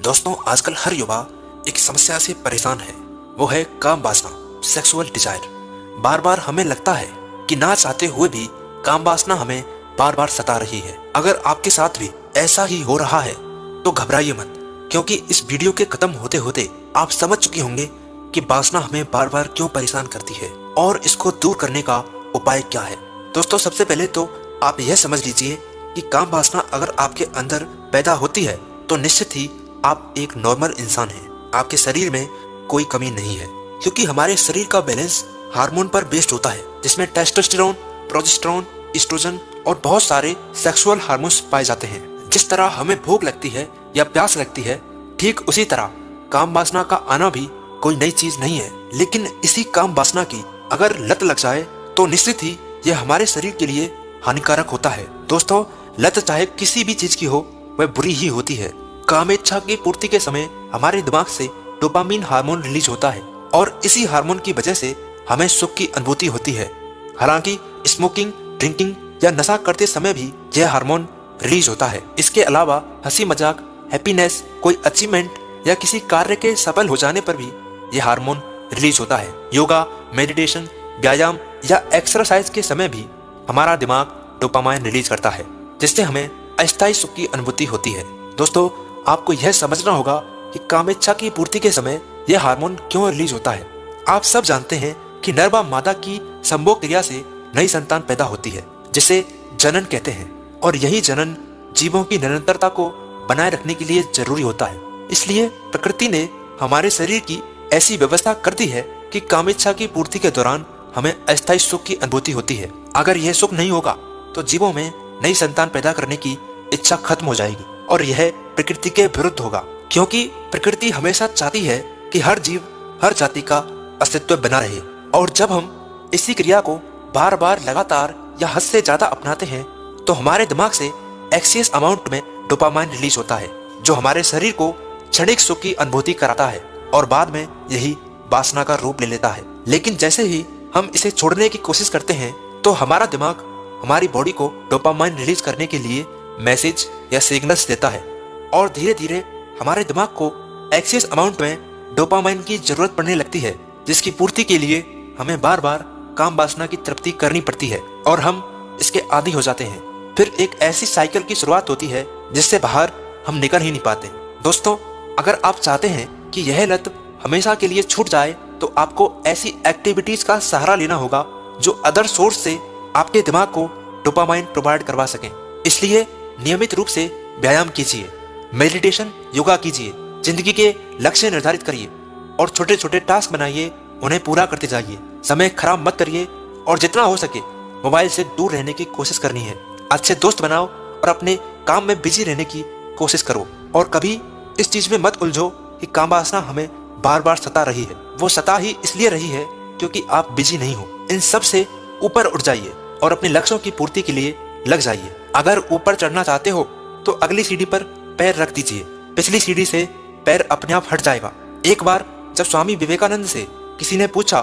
दोस्तों, आजकल हर युवा एक समस्या से परेशान है। वो है काम वासना, सेक्सुअल डिजायर। बार बार हमें लगता है कि ना चाहते हुए भी काम वासना हमें बार बार सता रही है। अगर आपके साथ भी ऐसा ही हो रहा है तो घबराइए मत, क्योंकि इस वीडियो के खत्म होते होते आप समझ चुके होंगे कि वासना हमें बार बार क्यों परेशान करती है और इसको दूर करने का उपाय क्या है। दोस्तों, सबसे पहले तो आप यह समझ लीजिए कि काम वासना अगर आपके अंदर पैदा होती है तो निश्चित ही आप एक नॉर्मल इंसान हैं। आपके शरीर में कोई कमी नहीं है, क्योंकि हमारे शरीर का बैलेंस हार्मोन पर बेस्ड होता है, जिसमें टेस्टोस्टेरोन, प्रोजेस्टेरोन, एस्ट्रोजन और बहुत सारे सेक्सुअल हार्मोन्स पाए जाते हैं। जिस तरह हमें भूख लगती है या प्यास लगती है, ठीक उसी तरह काम वासना का आना भी कोई नई चीज नहीं है। लेकिन इसी काम वासना की अगर लत लग जाए तो निश्चित ही यह हमारे शरीर के लिए हानिकारक होता है। दोस्तों, लत चाहे किसी भी चीज की हो, वह बुरी ही होती है। कामेच्छा की पूर्ति के समय हमारे दिमाग से डोपामीन हार्मोन रिलीज होता है और इसी हार्मोन की वजह से हमें सुख की अनुभूति होती है। हालांकि स्मोकिंग, ड्रिंकिंग या नशा करते समय भी यह हार्मोन रिलीज होता है। इसके अलावा हंसी मजाक, हैप्पीनेस, कोई अचीवमेंट या किसी कार्य के सफल हो जाने पर भी यह हार्मोन रिलीज होता है। योगा, मेडिटेशन, व्यायाम या एक्सरसाइज के समय भी हमारा दिमाग डोपामाइन रिलीज करता है, जिससे हमें अस्थायी सुख की अनुभूति होती है। दोस्तों, आपको यह समझना होगा कि कामेच्छा की पूर्ति के समय यह हार्मोन क्यों रिलीज होता है। आप सब जानते हैं कि नर व मादा की संभोग क्रिया से नई संतान पैदा होती है, जिसे जनन कहते हैं, और यही जनन जीवों की निरंतरता को बनाए रखने के लिए जरूरी होता है। इसलिए प्रकृति ने हमारे शरीर की ऐसी व्यवस्था कर दी है कि कामेच्छा की पूर्ति के दौरान हमें अस्थायी सुख की अनुभूति होती है। अगर यह सुख नहीं होगा तो जीवों में नई संतान पैदा करने की इच्छा खत्म हो जाएगी और यह प्रकृति के विरुद्ध होगा, क्योंकि प्रकृति हमेशा चाहती है कि हर जीव, हर जाति का अस्तित्व बना रहे। और जब हम इसी क्रिया को बार बार, लगातार या हद से ज्यादा अपनाते हैं तो हमारे दिमाग से एक्सेस अमाउंट में डोपामाइन रिलीज होता है, जो हमारे शरीर को क्षणिक सुख की अनुभूति कराता है और बाद में यही वासना का रूप ले लेता है। लेकिन जैसे ही हम इसे छोड़ने की कोशिश करते हैं तो हमारा दिमाग हमारी बॉडी को डोपामाइन रिलीज करने के लिए मैसेज या सिग्नल्स देता है और धीरे धीरे हमारे दिमाग को एक्सेस अमाउंट में डोपामाइन की जरूरत पड़ने लगती है, जिसकी पूर्ति के लिए हमें बार बार काम वासना की तृप्ति करनी पड़ती है और हम इसके आदी हो जाते हैं। फिर एक ऐसी साइकिल की शुरुआत होती है जिससे बाहर हम निकल ही नहीं पाते। दोस्तों, अगर आप चाहते हैं कि यह लत हमेशा के लिए छूट जाए तो आपको ऐसी एक्टिविटीज का सहारा लेना होगा जो अदर सोर्स से आपके दिमाग को डोपामाइन प्रोवाइड करवा सकें। इसलिए नियमित रूप से व्यायाम कीजिए, मेडिटेशन, योगा कीजिए, जिंदगी के लक्ष्य निर्धारित करिए और छोटे छोटे टास्क बनाइए, उन्हें पूरा करते जाइए। समय खराब मत करिए और जितना हो सके मोबाइल से दूर रहने की कोशिश करनी है। अच्छे दोस्त बनाओ और अपने काम में बिजी रहने की कोशिश करो। और कभी इस चीज में मत उलझो कि काम वासना हमें बार बार सता रही है। वो सता ही इसलिए रही है क्योंकि आप बिजी नहीं हो। इन सब से ऊपर उठ जाइए और अपने लक्ष्यों की पूर्ति के लिए लग जाइए। अगर ऊपर चढ़ना चाहते हो तो अगली सीढ़ी पर पैर रख दीजिए, पिछली सीढ़ी से पैर अपने आप हट जाएगा। एक बार जब स्वामी विवेकानंद से किसी ने पूछा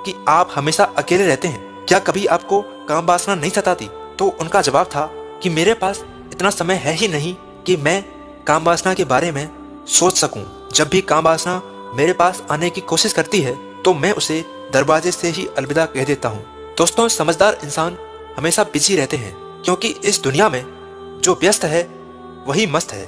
कि आप हमेशा अकेले रहते हैं, क्या कभी आपको काम वासना नहीं सताती, तो उनका जवाब था कि मेरे पास इतना समय है ही नहीं कि मैं काम वासना के बारे में सोच सकूं। जब भी काम वासना मेरे पास आने की कोशिश करती है तो मैं उसे दरवाजे से ही अलविदा कह देता हूँ। दोस्तों, समझदार इंसान हमेशा बिजी रहते हैं, क्योंकि इस दुनिया में जो व्यस्त है वही मस्त है।